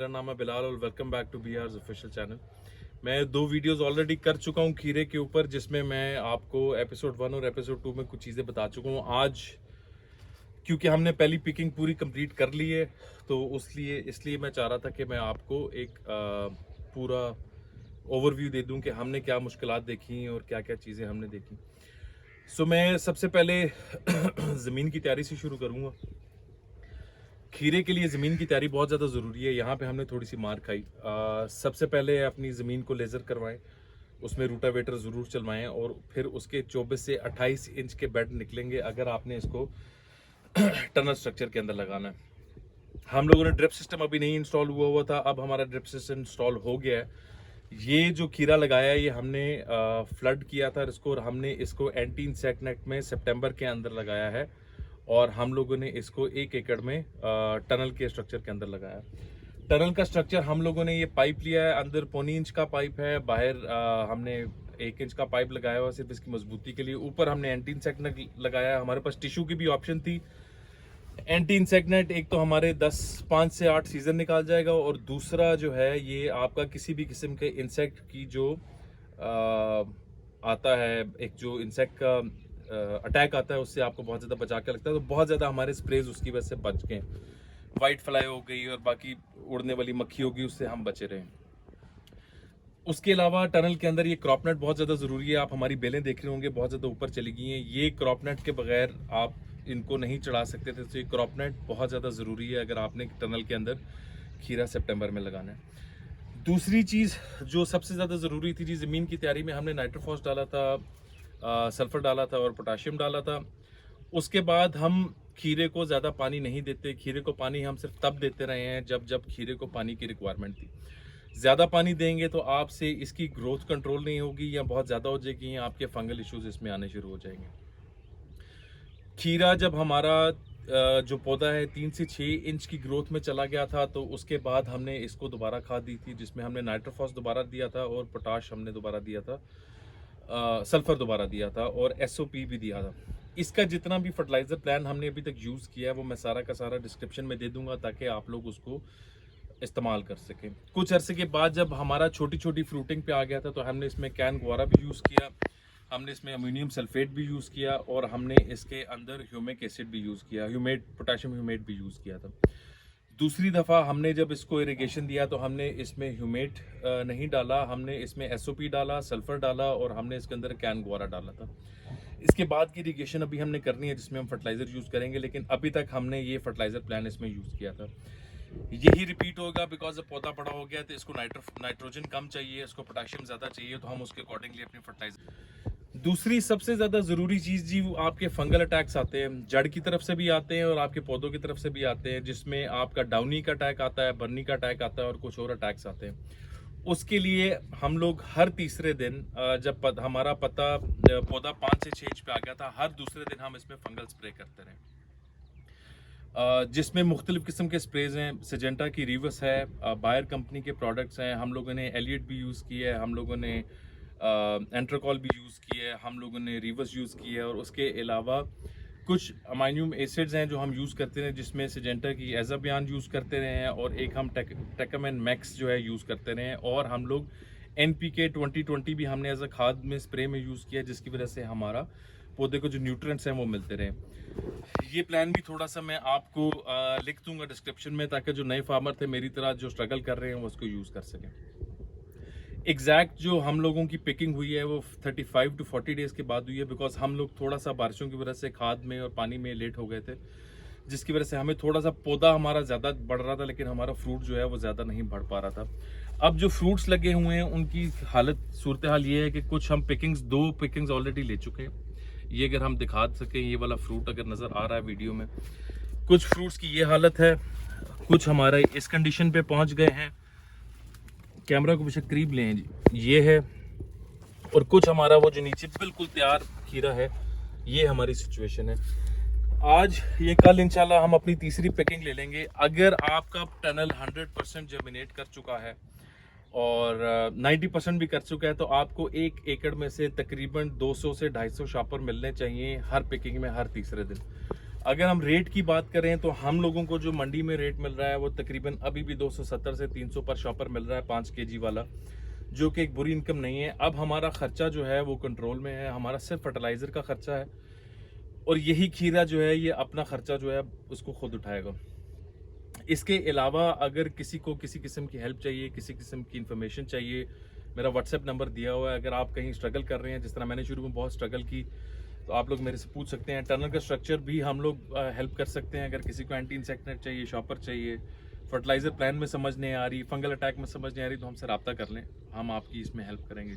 मेरा नाम है बिलाल और welcome back to BR's official channel. मैं 2 वीडियोस ऑलरेडी कर चुका हूं खीरे के ऊपर, जिसमें मैं आपको एपिसोड 1 और एपिसोड 2 में कुछ चीज़ें बता चुका हूं। आज क्योंकि हमने पहली पिकिंग पूरी कंप्लीट कर ली है, तो इसलिए मैं चाह रहा था कि मैं आपको एक पूरा ओवरव्यू दे दूं कि हमने क्या मुश्किलात देखी और क्या क्या चीज़ें हमने देखी। सो मैं सबसे पहले ज़मीन की तैयारी से शुरू करूँगा। खीरे के लिए ज़मीन की तैयारी बहुत ज़्यादा ज़रूरी है। यहाँ पे हमने थोड़ी सी मार खाई। सबसे पहले अपनी ज़मीन को लेज़र करवाएं, उसमें रूटावेटर ज़रूर चलवाएं और फिर उसके 24 से 28 इंच के बेड निकलेंगे अगर आपने इसको टनल स्ट्रक्चर के अंदर लगाना है। हम लोगों ने ड्रिप सिस्टम अभी नहीं इंस्टॉल हुआ था, अब हमारा ड्रिप सिस्टम इंस्टॉल हो गया है। ये जो खीरा लगाया है ये हमने फ्लड किया था इसको, और हमने इसको एंटी इंसेक्ट नेट में सितंबर के अंदर लगाया है, और हम लोगों ने इसको 1 एकड़ में टनल के स्ट्रक्चर के अंदर लगाया। टनल का स्ट्रक्चर हम लोगों ने ये पाइप लिया है, अंदर 1.25 इंच का पाइप है, बाहर हमने 1 इंच का पाइप लगाया हुआ सिर्फ इसकी मजबूती के लिए। ऊपर हमने एंटी इंसेक्ट नेट लगाया है। हमारे पास टिश्यू की भी ऑप्शन थी। एंटी इंसेक्ट नेट एक तो हमारे 5 से 8 सीजन निकाल जाएगा, और दूसरा जो है ये आपका किसी भी किस्म के इंसेक्ट की जो आता है, एक जो इंसेक्ट का अटैक आता है, उससे आपको बहुत ज़्यादा बचा के लगता है। तो बहुत ज़्यादा हमारे स्प्रेज उसकी वजह से बच गए। वाइट फ्लाई हो गई और बाकी उड़ने वाली मक्खी होगी, उससे हम बचे रहे। उसके अलावा टनल के अंदर ये क्रॉप नेट बहुत ज़्यादा ज़रूरी है। आप हमारी बेलें देख रहे होंगे बहुत ज़्यादा ऊपर चली गई हैं। ये क्रॉप नेट के बगैर आप इनको नहीं चढ़ा सकते थे, तो ये क्रॉप नेट बहुत ज़्यादा ज़रूरी है अगर आपने टनल के अंदर खीरा सितंबर में लगाना है। दूसरी चीज़ जो सबसे ज़्यादा ज़रूरी थी जी, ज़मीन की तैयारी में हमने नाइट्रोफॉस डाला था, सल्फ़र डाला था और पोटाशियम डाला था। उसके बाद हम खीरे को ज़्यादा पानी नहीं देते। खीरे को पानी हम सिर्फ तब देते रहे हैं जब खीरे को पानी की रिक्वायरमेंट थी। ज़्यादा पानी देंगे तो आपसे इसकी ग्रोथ कंट्रोल नहीं होगी या बहुत ज़्यादा हो जाएगी, या आपके फंगल इश्यूज इसमें आने शुरू हो जाएंगे। खीरा जब हमारा जो पौधा है 3 से 6 इंच की ग्रोथ में चला गया था, तो उसके बाद हमने इसको दोबारा खाद दी थी, जिसमें हमने नाइट्रोफॉस दोबारा दिया था और पोटाश हमने दोबारा दिया था, सल्फर दोबारा दिया था और SOP भी दिया था। इसका जितना भी फर्टिलाइज़र प्लान हमने अभी तक यूज़ किया है वो मैं सारा का सारा डिस्क्रिप्शन में दे दूंगा, ताकि आप लोग उसको इस्तेमाल कर सकें। कुछ अरसे के बाद जब हमारा छोटी छोटी फ्रूटिंग पे आ गया था, तो हमने इसमें कैन गुआरा भी यूज़ किया, हमने इसमें अमोनियम सल्फेट भी यूज़ किया, और हमने इसके अंदर ह्यूमिक एसिड भी यूज़ किया, पोटाशियम ह्यूमेट भी यूज़ किया था। दूसरी दफ़ा हमने जब इसको इरिगेशन दिया तो हमने इसमें ह्यूमेट नहीं डाला, हमने इसमें SOP डाला, सल्फ़र डाला, और हमने इसके अंदर कैन गुआरा डाला था। इसके बाद की इरिगेशन अभी हमने करनी है, जिसमें हम फर्टिलाइज़र यूज़ करेंगे, लेकिन अभी तक हमने ये फर्टिलाइज़र प्लान इसमें यूज़ किया था। यही रिपीट होगा बिकॉज अब पौधा बड़ा हो गया तो इसको नाइट्रोजन कम चाहिए, इसको पोटाशियम ज़्यादा चाहिए, तो हम उसके अकॉर्डिंगली अपनी फर्टिलाइजर। दूसरी सबसे ज़्यादा ज़रूरी चीज़ जी, वो आपके फंगल अटैक्स आते हैं, जड़ की तरफ से भी आते हैं और आपके पौधों की तरफ से भी आते हैं, जिसमें आपका डाउनी का अटैक आता है, बर्नी का अटैक आता है और कुछ और अटैक्स आते हैं। उसके लिए हम लोग हर तीसरे दिन जब हमारा पौधा 5 से 6 इंच पे आ गया था, हर दूसरे दिन हम इसमें फंगल स्प्रे करते रहे, जिसमें मुख्तलिफ किस्म के स्प्रेज हैं। सिजेंटा की रिवस है, बायर कंपनी के प्रोडक्ट्स हैं, हम लोगों ने एलियट भी यूज़ किया है, हम लोगों ने एंट्रोकॉल भी यूज़ किया है, हम लोगों ने रिवस यूज़ किया है, और उसके अलावा कुछ अमाइनम एसिड्स हैं जो हम यूज़ करते हैं, जिसमें सिजेंटा की एजाबियान यूज़ करते रहे हैं, और एक हम टेकामेन मैक्स जो है यूज़ करते रहे हैं, और हम लोग NPK 2020 भी हमने एज अ खाद में स्प्रे में यूज़ किया, जिसकी वजह से हमारा पौधे को जो न्यूट्रिएंट्स हैं वो मिलते रहे। ये प्लान भी थोड़ा सा मैं आपको लिख दूंगा डिस्क्रिप्शन में, ताकि जो नए फार्मर थे मेरी तरह जो स्ट्रगल कर रहे हैं वो उसको यूज़ कर सकें। एग्जैक्ट जो हम लोगों की पिकिंग हुई है वो 35 to 40 डेज़ के बाद हुई है, बिकॉज हम लोग थोड़ा सा बारिशों की वजह से खाद में और पानी में लेट हो गए थे, जिसकी वजह से हमें थोड़ा सा पौधा हमारा ज़्यादा बढ़ रहा था, लेकिन हमारा फ्रूट जो है वो ज़्यादा नहीं बढ़ पा रहा था। अब जो फ्रूट्स लगे हुए हैं उनकी सूरत हाल ये है कि कुछ हम 2 पिकिंग्स ऑलरेडी ले चुके हैं। ये अगर हम दिखा सकें, ये वाला फ्रूट अगर नज़र आ रहा है वीडियो में, कुछ फ्रूट्स की ये हालत है, कुछ हमारे इस कंडीशन पे पहुंच गए हैं, कैमरा को बेशक करीब लें जी, ये है, और कुछ हमारा वो जो नीचे बिल्कुल तैयार खीरा है, ये हमारी सिचुएशन है। आज ये कल इंशाल्लाह हम अपनी तीसरी पैकिंग ले लेंगे। अगर आपका टनल 100% जर्मिनेट कर चुका है और 90% भी कर चुका है, तो आपको 1 एकड़ में से तकरीबन 200 से 250 शॉपर मिलने चाहिए हर पिकिंग में, हर तीसरे दिन। अगर हम रेट की बात करें तो हम लोगों को जो मंडी में रेट मिल रहा है वो तकरीबन अभी भी 270 से 300 पर शॉपर मिल रहा है 5 केजी वाला, जो कि एक बुरी इनकम नहीं है। अब हमारा खर्चा जो है वो कंट्रोल में है, हमारा सिर्फ फर्टिलाइज़र का खर्चा है और यही खीरा जो है ये अपना खर्चा जो है उसको खुद उठाएगा। इसके अलावा अगर किसी को किसी किस्म की हेल्प चाहिए, किसी किस्म की इन्फॉर्मेशन चाहिए, मेरा व्हाट्सएप नंबर दिया हुआ है। अगर आप कहीं स्ट्रगल कर रहे हैं, जिस तरह मैंने शुरू में बहुत स्ट्रगल की, तो आप लोग मेरे से पूछ सकते हैं। टनल का स्ट्रक्चर भी हम लोग हेल्प कर सकते हैं। अगर किसी को एंटी इंसेक्ट नेट चाहिए, शॉपर चाहिए, फर्टिलाइज़र प्लान में समझ नहीं आ रही, फंगल अटैक में समझ नहीं आ रही, तो हमसे रब्ता कर लें, हम आपकी इसमें हेल्प करेंगे।